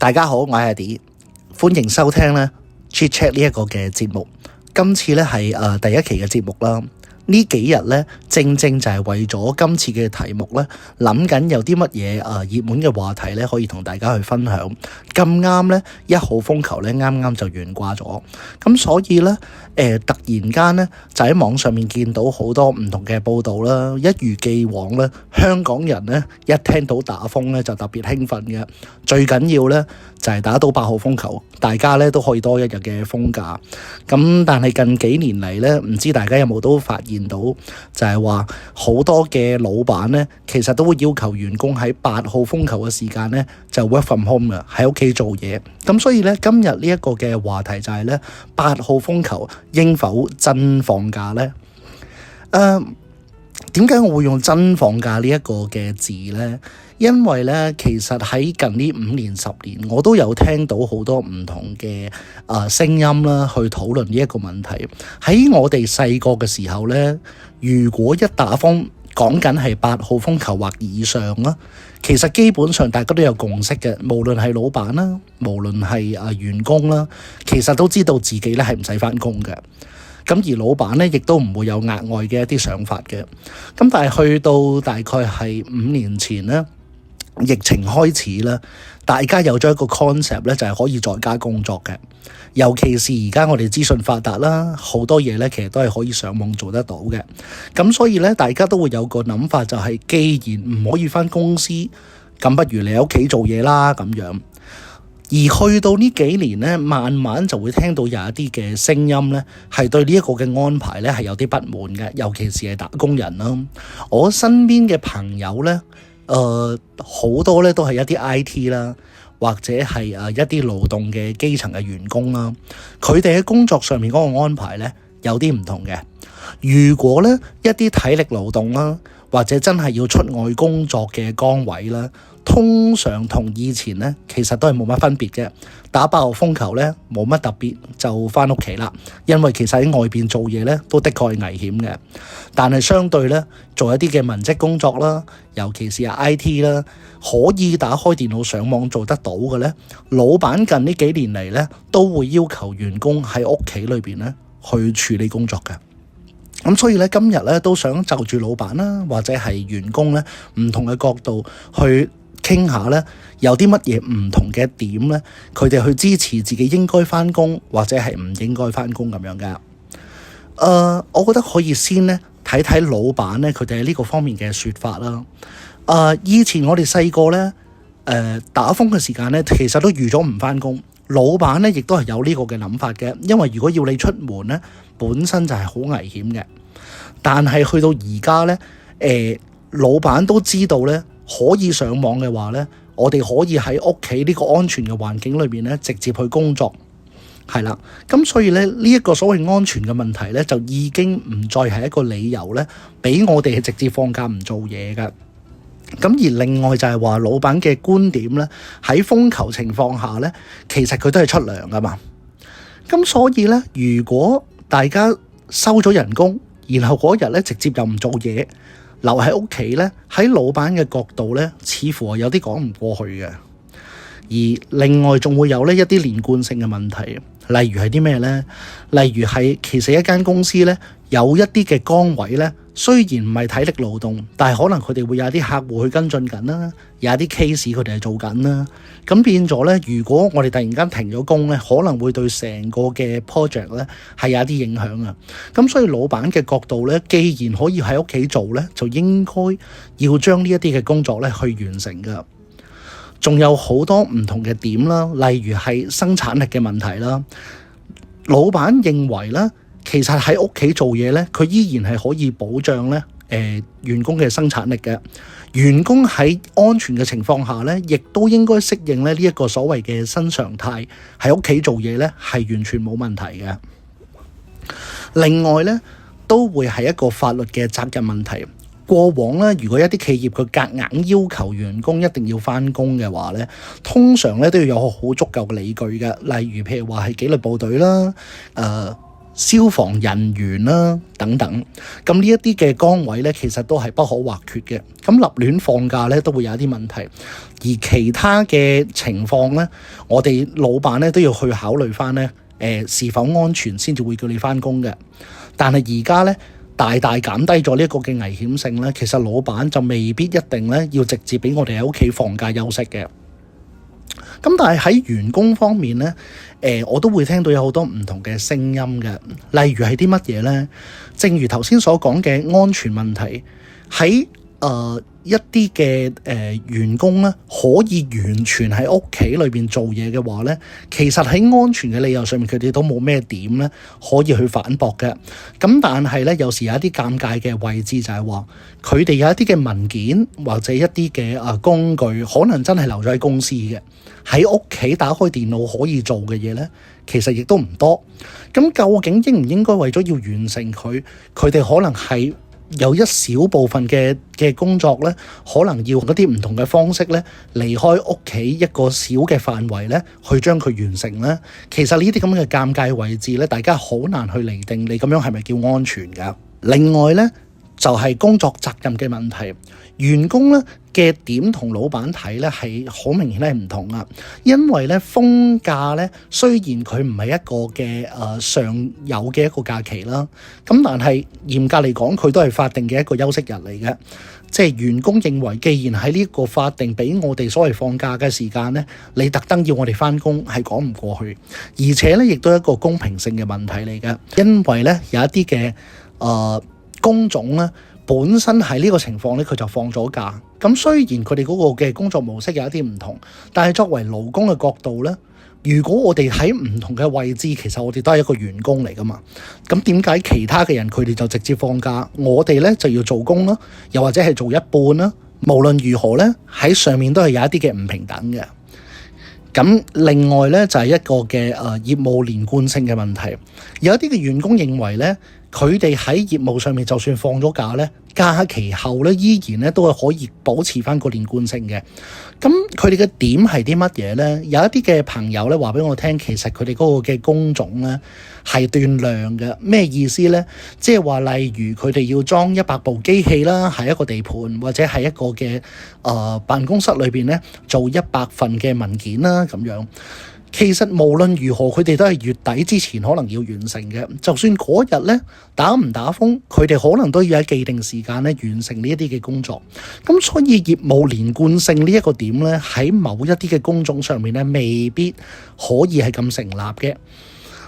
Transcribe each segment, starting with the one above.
大家好，我係 Eddie，歡迎收聽咧 Chit Chat 呢一個嘅節目。今次咧係第一期嘅節目啦。呢幾日咧正就係為咗今次嘅題目咧，諗緊有啲乜嘢熱門嘅話題咧，可以同大家去分享。咁啱咧1號風球咧啱啱就懸掛咗，咁所以咧突然間咧就喺網上面見到好多唔同嘅報道啦。一如既往咧，香港人咧一聽到打風咧就特別興奮嘅。最緊要咧就係打到8號風球，大家咧都可以多一日嘅風假。咁但係近幾年嚟咧，唔知大家有冇都發現到，就係話好多嘅老闆咧，其實都會要求員工喺8號風球嘅時間咧就 work from home 嘅，喺屋企做嘢。咁所以咧今日呢一個嘅話題就係咧8號風球應否真放假咧？點解我會用真放假呢一個嘅字呢？因為咧，其實喺近呢5年10年，我都有聽到好多唔同嘅聲音啦，去討論呢一個問題。喺我哋細個嘅時候咧，如果一打風講緊係8號風球或以上啦，其實基本上大家都有共識嘅，無論係老闆啦，無論係員工啦，其實都知道自己咧係唔使返工嘅。咁而老闆咧，亦都唔會有額外嘅一啲想法嘅。咁但係去到大概係5年前咧，疫情開始啦，大家有咗一個 concept 咧，就係可以在家工作嘅。尤其是而家我哋資訊發達啦，好多嘢咧其實都係可以上網做得到嘅。咁所以咧，大家都會有個諗法，就係既然唔可以返公司，咁不如你喺屋企做嘢啦咁樣。而去到呢幾年咧，慢慢就會聽到有一啲嘅聲音咧，係對呢一個嘅安排咧係有啲不滿嘅，尤其是係打工人啦。我身邊嘅朋友咧，好多咧都係一啲 IT 啦，或者係一啲勞動嘅基層嘅員工啦。佢哋喺工作上面嗰個安排咧有啲唔同嘅。如果咧一啲體力勞動啦，或者真係要出外工作嘅崗位啦，通常同以前咧其實都係冇乜分別嘅。打8號風球咧冇乜特別，就返屋企啦。因為其實喺外邊做嘢咧都的確係危險嘅。但係相對咧做一啲嘅文職工作啦，尤其是係 IT 啦，可以打開電腦上網做得到嘅咧，老闆近呢幾年嚟咧都會要求員工喺屋企裏邊咧去處理工作嘅。咁所以咧，今日咧都想就住老闆啦，或者係員工咧，唔同嘅角度去傾下咧，有啲乜嘢唔同嘅點咧，佢哋去支持自己應該返工，或者係唔應該返工咁樣嘅。我覺得可以先咧睇睇老闆咧，佢哋喺呢個方面嘅説法啦。以前我哋細個咧，打風嘅時間咧，其實都預咗唔返工。老闆咧亦都係有呢個嘅諗法嘅，因為如果要你出門咧，本身就係好危險嘅。但係去到而家咧，老闆都知道咧，可以上網嘅話咧，我哋可以喺屋企呢個安全嘅環境裏邊咧，直接去工作，係啦。咁所以咧，呢一個所謂安全嘅問題咧，就已經唔再係一個理由咧，俾我哋係直接放假唔做嘢㗎。咁而另外就係話，老闆嘅觀點咧，喺風球情況下咧，其實佢都係出糧㗎嘛。咁所以咧，如果大家收咗人工，然後嗰日咧直接又唔做嘢，留喺屋企咧，喺老闆嘅角度咧，似乎係有啲講唔過去嘅。而另外仲會有呢一啲連貫性嘅問題，例如係啲咩咧？例如係其實一間公司咧，有一啲嘅崗位咧，雖然唔係體力勞動，但係可能佢哋會有啲客戶去跟進緊啦，有一啲 case 佢哋係做緊啦。咁變咗咧，如果我哋突然間停咗工咧，可能會對成個嘅 project 咧係有一啲影響啊。咁所以老闆嘅角度咧，既然可以喺屋企做咧，就應該要將呢一啲嘅工作咧去完成㗎。仲有好多唔同嘅點啦，例如係生產力嘅問題啦。老闆認為咧，其實喺屋企做嘢咧，佢依然係可以保障咧員工嘅生產力嘅。員工喺安全嘅情況下咧，亦都應該適應咧呢一個所謂嘅新常態，喺屋企做嘢咧係完全冇問題嘅。另外咧，都會係一個法律嘅責任問題。過往咧，如果一啲企業佢夾硬要求員工一定要返工嘅話咧，通常咧都要有好足夠嘅理據嘅，例如譬如話係紀律部隊啦，消防人員啦等等，咁呢一啲嘅崗位咧，其實都係不可或缺嘅。咁立亂放假咧，都會有一啲問題。而其他嘅情況咧，我哋老闆咧都要去考慮翻咧，是否安全先至會叫你翻工嘅。但係而家咧，大大減低咗呢一個嘅危險性咧，其實老闆就未必一定咧要直接俾我哋喺屋企放假休息嘅。咁但係喺員工方面咧，我都會聽到有好多唔同嘅聲音嘅，例如係啲乜嘢咧？正如頭先所講嘅安全問題，喺一啲嘅員工咧，可以完全喺屋企裏邊做嘢嘅話咧，其實喺安全嘅理由上面，佢哋都冇咩點咧可以去反駁嘅。咁但係咧，有時有一啲尷尬嘅位置就係話，佢哋有一啲嘅文件或者一啲嘅工具，可能真係留咗喺公司嘅，喺屋企打開電腦可以做嘅嘢咧，其實亦都唔多。咁究竟應唔應該為咗要完成佢哋可能係有一小部分嘅工作咧，可能要用一啲唔同嘅方式咧，離開屋企一個小嘅範圍咧，去將佢完成咧。其實呢啲咁嘅尷尬位置咧，大家好難去釐定你咁樣係咪叫安全㗎。另外咧，就係工作責任嘅問題，員工咧嘅點同老闆睇咧係好明顯係唔同啊。因為咧封假咧，雖然佢唔係一個嘅常有嘅一個假期啦，咁但係嚴格嚟講，佢都係法定嘅一個休息日嚟嘅。即係員工認為，既然喺呢個法定俾我哋所謂放假嘅時間咧，你特登要我哋翻工係講唔過去，而且咧亦都係一個公平性嘅問題嚟嘅。因為咧有一啲嘅工種咧，本身喺呢個情況咧，佢就放咗假。咁雖然佢哋嗰個嘅工作模式有一啲唔同，但係作為勞工嘅角度咧，如果我哋喺唔同嘅位置，其實我哋都係一個員工嚟噶嘛。咁點解其他嘅人佢哋就直接放假，我哋咧就要做工啦，又或者係做一半啦？無論如何咧，喺上面都係有一啲嘅唔平等嘅。咁另外咧就係一個嘅業務連貫性嘅問題，有一啲嘅員工認為咧，佢哋喺業務上面就算放咗假咧，假期後咧依然咧都係可以保持翻個連貫性嘅。咁佢哋嘅點係啲乜嘢咧？有一啲嘅朋友咧話俾我聽，其實佢哋嗰個嘅工種咧係斷量嘅。咩意思咧？即係話例如佢哋要裝100部機器啦，喺一個地盤或者係一個嘅辦公室裏邊咧做100份嘅文件啦咁樣。其實無論如何，佢哋都係月底之前可能要完成嘅。就算嗰日咧打唔打風，佢哋可能都要喺既定時間咧完成呢一啲嘅工作。咁所以業務連貫性呢一個點咧，喺某一啲嘅工種上面咧，未必可以係咁成立嘅。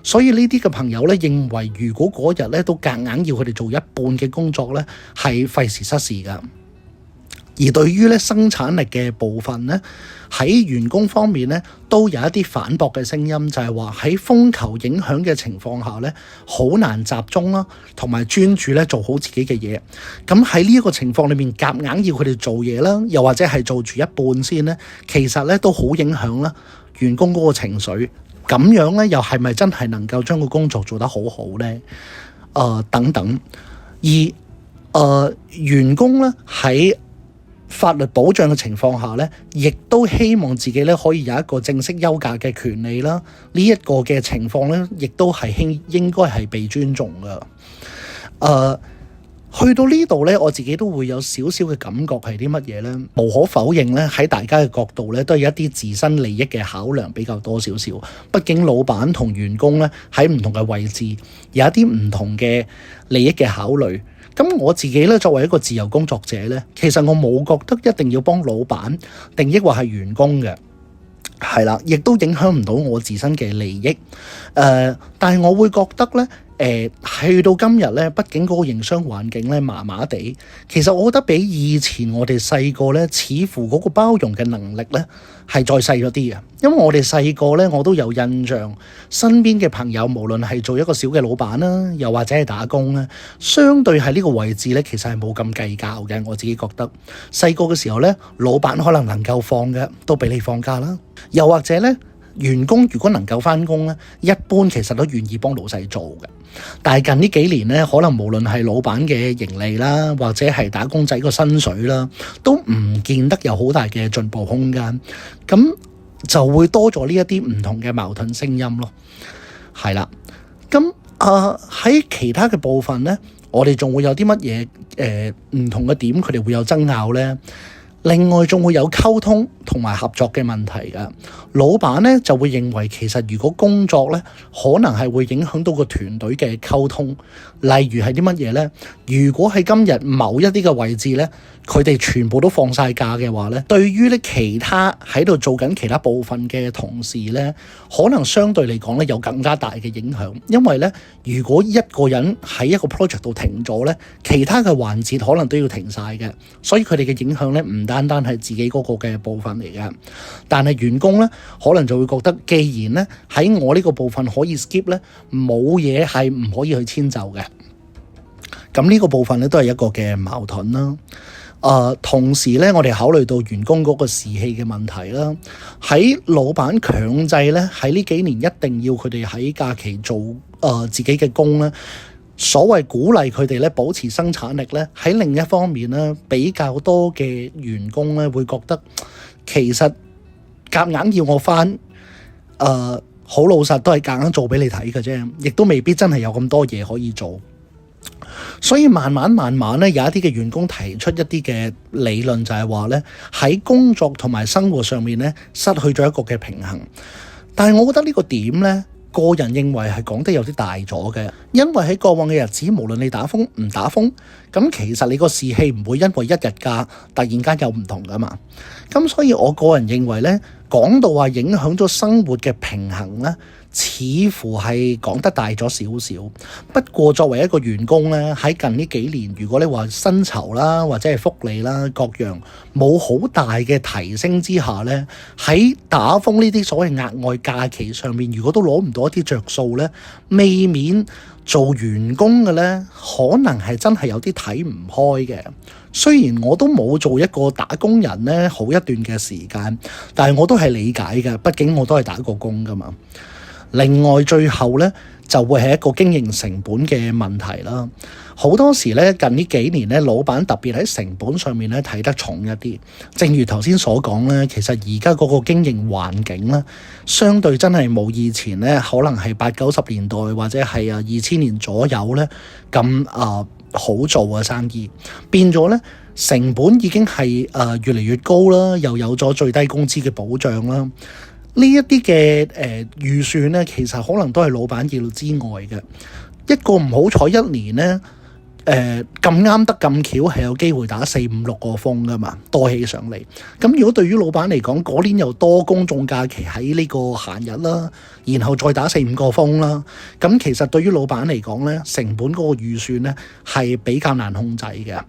所以呢啲嘅朋友咧認為，如果嗰日咧都夾硬要佢哋做一半嘅工作咧，係費時失事㗎。而對於咧生產力嘅部分咧，喺員工方面咧，都有一啲反駁嘅聲音，就係話喺風球影響嘅情況下咧，好難集中啦，同埋專注咧做好自己嘅嘢。咁喺呢一個情況裏面，夾硬要佢哋做嘢啦，又或者係做住一半先咧，其實咧都好影響啦員工嗰個情緒。咁樣咧，又係咪真係能夠將個工作做得好好咧？等等。而員工咧喺法律保障嘅情況下咧，亦都希望自己咧可以有一個正式休假嘅權利啦。呢一個嘅情況咧，亦都係應該係被尊重噶。去到呢度咧，我自己都會有少少嘅感覺係啲乜嘢咧？無可否認咧，喺大家嘅角度咧，都係一啲自身利益嘅考量比較多少少。畢竟老闆同員工咧喺唔同嘅位置，有一啲唔同嘅利益嘅考慮。咁我自己咧作為一個自由工作者咧，其實我冇覺得一定要幫老闆定抑或係員工嘅，係啦，亦都影響唔到我自身嘅利益。但係我會覺得咧。去到今日咧，畢竟嗰個營商環境咧麻麻地，其實我覺得比以前我哋細個咧，似乎嗰個包容嘅能力咧係再細咗啲嘅。因為我哋細個咧，我都有印象，身邊嘅朋友無論係做一個小嘅老闆啦，又或者係打工咧，相對喺呢個位置咧，其實係冇咁計較嘅。我自己覺得細個嘅時候咧，老闆可能夠放嘅都俾你放假啦，又或者咧。員工如果能夠返工咧，一般其實都願意幫老細做嘅。但係近呢幾年咧，可能無論係老闆嘅盈利啦，或者係打工仔個薪水啦，都唔見得有好大嘅進步空間。咁就會多咗呢一啲唔同嘅矛盾聲音咯。係啦，咁喺其他嘅部分咧，我哋仲會有啲乜嘢唔同嘅點，佢哋會有爭拗咧？另外仲會有溝通同埋合作嘅問題㗎。老闆咧就會認為其實如果工作咧可能係會影響到個團隊嘅溝通，例如係啲乜嘢咧？如果喺今日某一啲嘅位置咧，佢哋全部都放晒假嘅話咧，對於咧其他喺度做緊其他部分嘅同事咧，可能相對嚟講咧有更加大嘅影響，因為咧如果一個人喺一個 project 度停咗咧，其他嘅環節可能都要停晒嘅，所以佢哋嘅影響咧唔單單係自己嗰個嘅部分嚟嘅。但係員工咧可能就會覺得，既然咧喺我呢個部分可以 skip 咧，冇嘢係唔可以去遷就嘅。咁呢個部分咧都係一個嘅矛盾啦。同時咧，我哋考慮到員工嗰個士氣嘅問題啦，喺老闆強制咧喺呢幾年一定要佢哋喺假期做自己嘅工咧，所謂鼓勵佢哋咧保持生產力咧，喺另一方面咧比較多嘅員工咧會覺得其實夾硬要我返好老實都係夾硬做俾你睇嘅啫，亦都未必真係有咁多嘢可以做。所以慢慢咧，有一啲嘅員工提出一啲嘅理論，就係話咧喺工作同埋生活上面咧失去咗一個嘅平衡。但係我覺得呢個點咧，個人認為係講得有啲大咗嘅，因為喺過往嘅日子，無論你打風唔打風，咁其實你個士氣唔會因為一日假突然間有唔同噶嘛。咁所以我個人認為咧，講到話影響咗生活嘅平衡咧，似乎係講得大咗少少。不過作為一個員工咧，喺近呢幾年，如果你話薪酬啦或者係福利啦各樣冇好大嘅提升之下咧，喺打風呢啲所謂額外假期上面，如果都攞唔到一啲着數咧，未免做員工嘅咧，可能係真係有啲睇唔開嘅。雖然我都冇做一個打工人咧好一段嘅時間，但係我都係理解嘅，畢竟我都係打過工噶嘛。另外最後咧就會係一個經營成本嘅問題啦。好多時咧近呢幾年咧，老闆特別喺成本上面咧睇得重一啲。正如頭先所講咧，其實而家嗰個經營環境咧，相對真係冇以前咧，可能係80-90年代或者係2000年左右咧咁好做嘅生意，變咗咧成本已經係越嚟越高啦，又有咗最低工資嘅保障啦。呢一啲嘅預算咧，其實可能都係老闆意料之外嘅。一個唔好彩一年咧，咁啱得咁巧係有機會打4、5、6個風噶嘛，多起上嚟。咁如果對於老闆嚟講，嗰年又多公眾假期喺呢個閒日啦，然後再打4、5個風啦，咁其實對於老闆嚟講咧，成本嗰個預算咧係比較難控制嘅。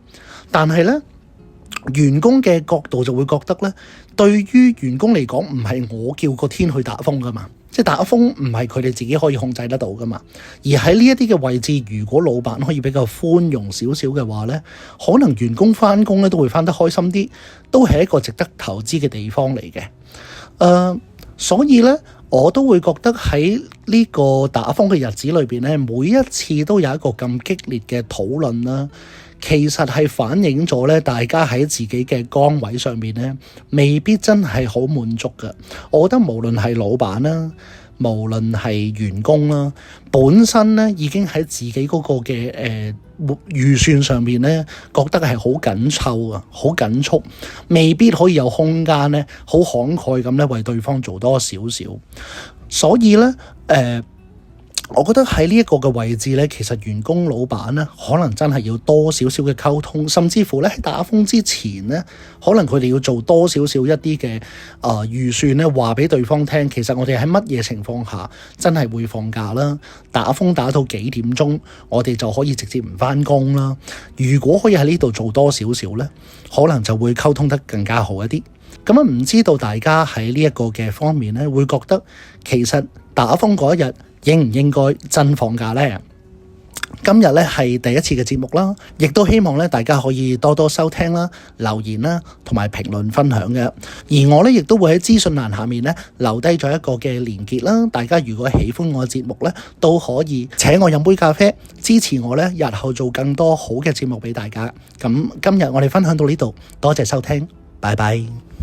但係咧，員工嘅角度就會覺得咧，對於員工嚟講，唔係我叫個天去打風噶嘛，即係打風唔係佢哋自己可以控制得到噶嘛。而喺呢一啲嘅位置，如果老闆可以比較寬容少少嘅話咧，可能員工翻工咧都會翻得開心啲，都係一個值得投資嘅地方嚟嘅。所以咧，我都會覺得喺呢個打風嘅日子裏邊咧，每一次都有一個咁激烈嘅討論啦。其實係反映咗咧，大家喺自己嘅崗位上面咧，未必真係好滿足㗎。我覺得無論係老闆啦，無論係員工啦，本身咧已經喺自己嗰個嘅預算上面咧，覺得係好緊湊啊，好緊促，未必可以有空間咧，好慷慨咁咧為對方做多少少。所以咧，我覺得喺呢一個嘅位置咧，其實員工老闆咧，可能真係要多少少嘅溝通，甚至乎咧喺打風之前咧，可能佢哋要做多少少一啲嘅預算咧，話俾對方聽，其實我哋喺乜嘢情況下真係會放假啦，打風打到幾點鐘，我哋就可以直接唔返工啦。如果可以喺呢度做多少少咧，可能就會溝通得更加好一啲。咁唔知道大家喺呢一個嘅方面咧，會覺得其實打風嗰一日應唔應該真放假呢？今日咧係第一次嘅節目啦，亦都希望咧大家可以多多收聽啦、留言啦，同埋評論分享嘅。而我咧亦都會喺資訊欄下面咧留低咗一個嘅連結啦。大家如果喜歡我嘅節目咧，都可以請我飲杯咖啡，支持我咧日後做更多好嘅節目俾大家。咁今日我哋分享到呢度，多謝收聽，拜拜。